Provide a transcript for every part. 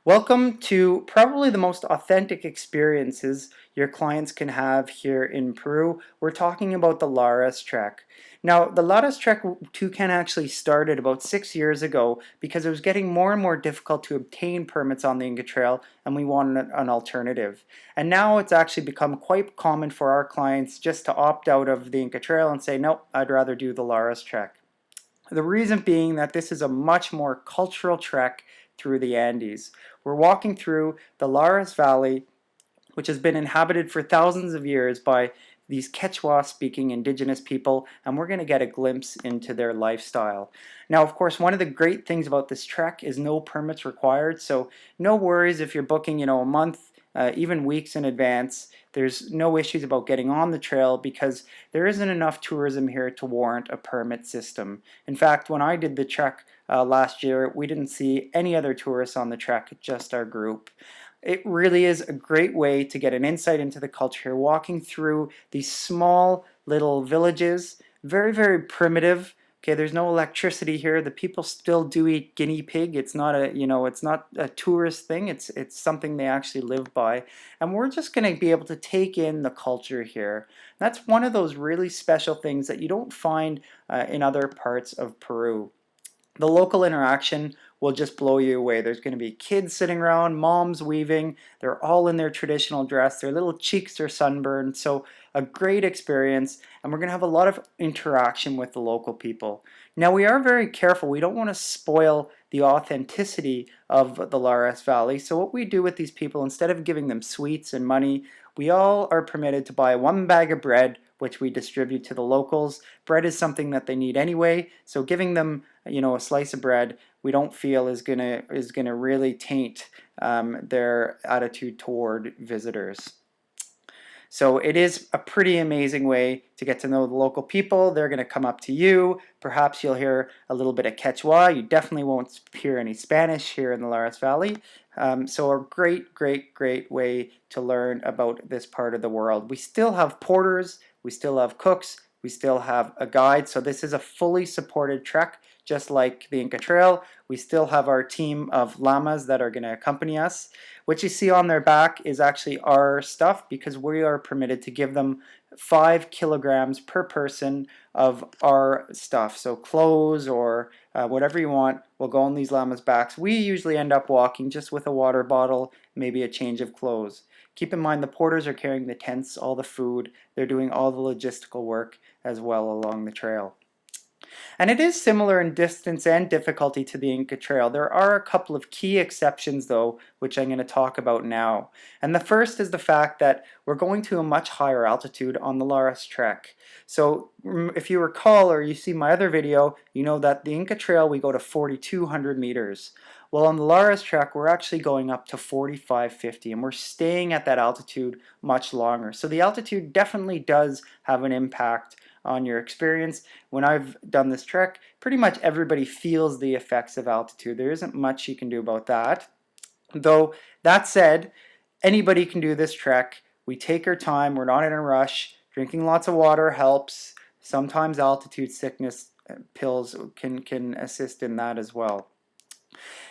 Welcome to probably the most authentic experiences your clients can have here in Peru. We're talking about the Lares Trek. Now, the Lares Trek toucan actually started about 6 years ago because it was getting more and more difficult to obtain permits on the Inca Trail, and we wanted an alternative. And now it's actually become quite common for our clients just to opt out of the Inca Trail and say, nope, I'd rather do the Lares Trek. The reason being that this is a much more cultural trek through the Andes. We're walking through the Lares Valley, which has been inhabited for thousands of years by these Quechua-speaking indigenous people, and we're going to get a glimpse into their lifestyle. Now, of course, one of the great things about this trek is no permits required, so no worries if you're booking, a month, even weeks in advance. There's no issues about getting on the trail because there isn't enough tourism here to warrant a permit system. In fact, when I did the trek last year, we didn't see any other tourists on the trek, just our group. It really is a great way to get an insight into the culture here, walking through these small little villages, very, very primitive. Okay, there's no electricity here. The people still do eat guinea pig. It's not it's not a tourist thing. It's something they actually live by. And we're just going to be able to take in the culture here. That's one of those really special things that you don't find in other parts of Peru. The local interaction will just blow you away. There's going to be kids sitting around, moms weaving. They're all in their traditional dress. Their little cheeks are sunburned. So a great experience, and we're going to have a lot of interaction with the local people. Now, we are very careful. We don't want to spoil the authenticity of the Lares Valley. So what we do with these people, instead of giving them sweets and money, we all are permitted to buy one bag of bread, which we distribute to the locals. Bread is something that they need anyway, so giving them a slice of bread we don't feel is gonna really taint their attitude toward visitors. So it is a pretty amazing way to get to know the local people. They're going to come up to you. Perhaps you'll hear a little bit of Quechua. You definitely won't hear any Spanish here in the Lares Valley. So a great, great, great way to learn about this part of the world. We still have porters. We still have cooks. We still have a guide. So this is a fully supported trek, just like the Inca Trail. We still have our team of llamas that are going to accompany us. What you see on their back is actually our stuff because we are permitted to give them 5 kilograms per person of our stuff. So clothes or whatever you want will go on these llamas' backs. We usually end up walking just with a water bottle, maybe a change of clothes. Keep in mind the porters are carrying the tents, all the food. They're doing all the logistical work as well along the trail. And it is similar in distance and difficulty to the Inca Trail. There are a couple of key exceptions though, which I'm going to talk about now. And the first is the fact that we're going to a much higher altitude on the Lares Trek. So if you recall or you see my other video, you know that the Inca Trail we go to 4,200 meters. Well, on the Lares Trek, we're actually going up to 4,550, and we're staying at that altitude much longer. So the altitude definitely does have an impact on your experience. When I've done this trek, pretty much everybody feels the effects of altitude. There isn't much you can do about that. Though, that said, anybody can do this trek. We take our time, we're not in a rush. Drinking lots of water helps. Sometimes altitude sickness pills can assist in that as well.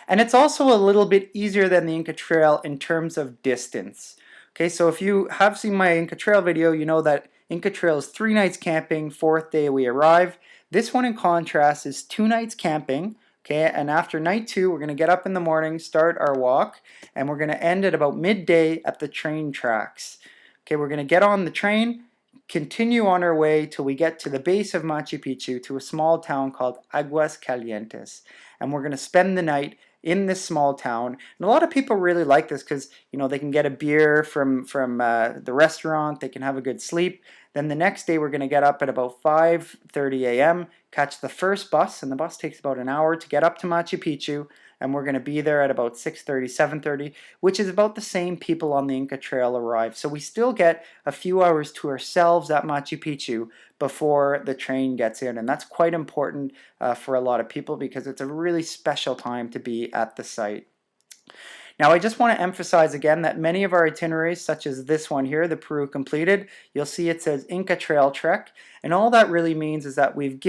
And it's also a little bit easier than the Inca Trail in terms of distance. Okay, so if you have seen my Inca Trail video, you know that Inca Trail is 3 nights camping, 4th day we arrive. This one in contrast is 2 nights camping, okay, and after night 2 we're going to get up in the morning, start our walk, and we're going to end at about midday at the train tracks. Okay, we're going to get on the train, continue on our way till we get to the base of Machu Picchu to a small town called Aguas Calientes, and we're going to spend the night in this small town. And a lot of people really like this because they can get a beer from the restaurant, they can have a good sleep. Then the next day we're going to get up at about 5:30 a.m., catch the first bus, and the bus takes about an hour to get up to Machu Picchu, and we're going to be there at about 6:30, 7:30, which is about the same people on the Inca Trail arrive. So we still get a few hours to ourselves at Machu Picchu before the train gets in, and that's quite important for a lot of people because it's a really special time to be at the site. Now, I just want to emphasize again that many of our itineraries, such as this one here, the Peru Completed, you'll see it says Inca Trail Trek, and all that really means is that we've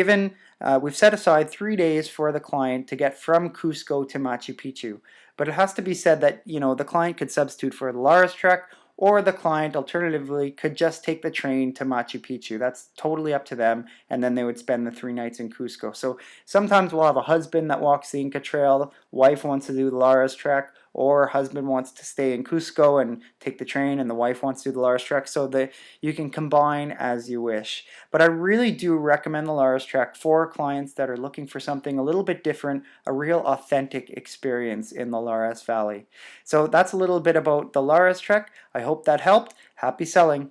set aside 3 days for the client to get from Cuzco to Machu Picchu. But it has to be said that, the client could substitute for the Lares Trek, or the client alternatively could just take the train to Machu Picchu. That's totally up to them, and then they would spend the 3 nights in Cuzco. So sometimes we'll have a husband that walks the Inca Trail, wife wants to do the Lares Trek, or husband wants to stay in Cusco and take the train, and the wife wants to do the Lares Trek, so that you can combine as you wish. But I really do recommend the Lares Trek for clients that are looking for something a little bit different, a real authentic experience in the Lares Valley. So that's a little bit about the Lares Trek. I hope that helped. Happy selling.